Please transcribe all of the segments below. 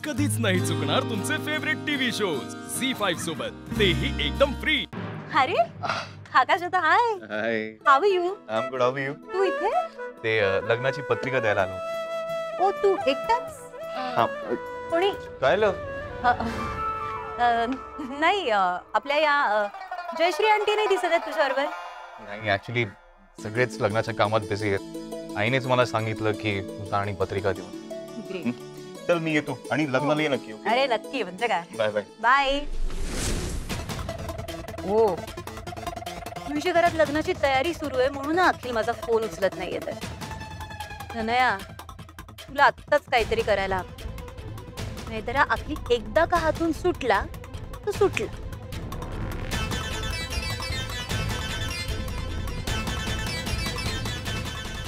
कधीच नाही चुकणार तुमचे फेवरेट टीव्ही शोज झी5 सोबत, तेही एकदम फ्री. अरे आकाश आता hi. Hi. How you? I am good. How you? तू इथे? ते लग्नाची पत्रिका द्यायला आलो. ओ तू एकटाच? हां. कोणी? काय लो? नाही आपल्या या जयश्री आंटी नाही दिसत आहेत तुझ्याबरोबर? नाही, ऍक्च्युली सगळेच लग्नाच्या कामात बिझी आहेत. आईनेच मला सांगितलं की जा आणि पत्रिका देऊ. ग्रेट. चल मी येतो आणि लग्नाला ये नक्की. अरे नक्की, म्हणजे काय. Bye bye. बाय. हो, तुझ्या घरात लग्नाची तयारी सुरू आहे म्हणून अखिल माझा फोन उचलत नाहीये. तर धनया, तुला आत्ताच काहीतरी करायला हवं, नाहीतर अखिल एकदा का हातून सुटला तर सुटला.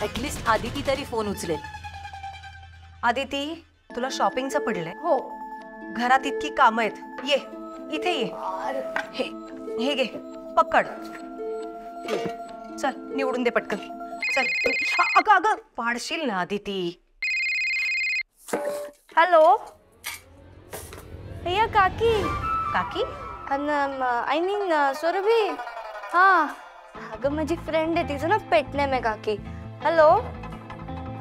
ऍटलिस्ट आदिती तरी फोन उचलेल. आदिती, तुला शॉपिंगचं पडलंय? हो. घरात इतकी कामं आहेत. ये इथे ये. हे घे, पकड. चल निवडून दे पटकन. चल. अगं अगं पाडशील ना आदिती. हॅलो भैया. काकी. काकी? I mean Surbhi. हाँ अगं माझी फ्रेंड आहे, तिचं ना पेट नेम आहे काकी. हॅलो.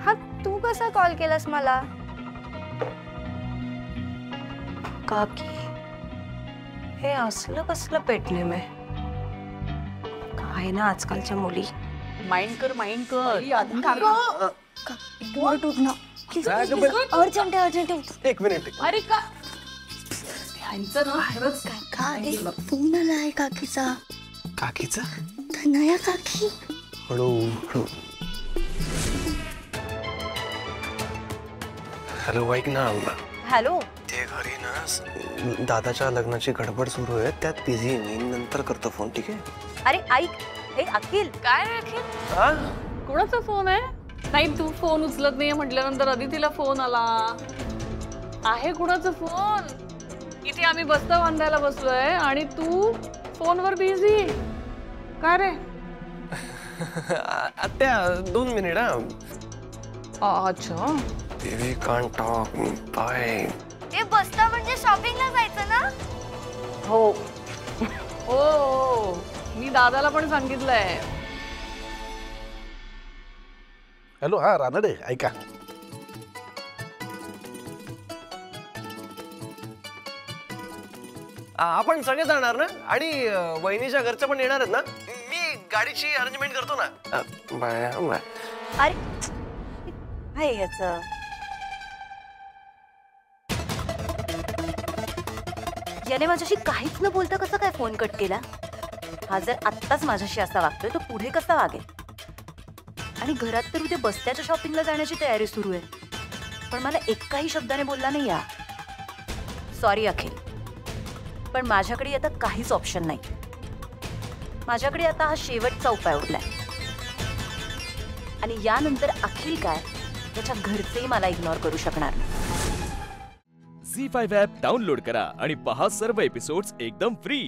हा तू कसा कॉल केलास मला? काकी, हे असलं कसलं पेट नेम आहे? काय ना आजकालच्या मुली. माइंड कर. Urgent urgent. एक मिनिट. अरे का फोन आला आहे काकीचा. काकीचा? धनया काकी. हळू हळू. हॅलो, ऐक ना. हॅलो. ते घरी ना दादाच्या लग्नाची गडबड सुरू आहे, त्यात बिझी. मी नंतर करतो फोन, ठीक आहे? अरे ऐक. हे अखिल. काय रे अखिल? हा? कोणाचा फोन आहे? नाही, तू फोन उचलत नाही म्हटल्यानंतर अदितीला फोन आला आहे. कुणाचा फोन? इथे आम्ही बस्ता बांधायला बसलोय आणि तू फोनवर बिझी. काय रे? आत्या 2 मिनिट. अच्छा. Baby can't talk. बाय. ते बस्ता म्हणजे शॉपिंगला जायचं ना? हो हो, मी दादाला पण सांगितलंय. हॅलो. हा रानडे, ऐका. आपण सगळे जाणार ना? आणि वहिनीच्या घरचं पण येणार आहेत ना? मी गाडीची अरेंजमेंट करतो ना. Bye bye. अरे काय याचं? याने माझ्याशी काहीच न बोलता कसं काय फोन कट केला? हा जर आत्ताच माझ्याशी असा वागतोय तर पुढे कसा वागेल? आणि घरात तर उद्या बस्त्याच्या शॉपिंगला जाण्याची तयारी सुरू आहे, पण मला एकाही शब्दाने बोलला नाही. या सॉरी अखिल, पण माझ्याकडे आता काहीच ऑप्शन नाही. माझ्याकडे आता हा शेवटचा उपाय उरलाय. आणि यानंतर अखिल काय, त्याच्या घरचेही मला इग्नोर करू शकणार नाही. झी5 ॲप डाउनलोड करा आणि पहा सर्व एपिसोड्स एकदम फ्री.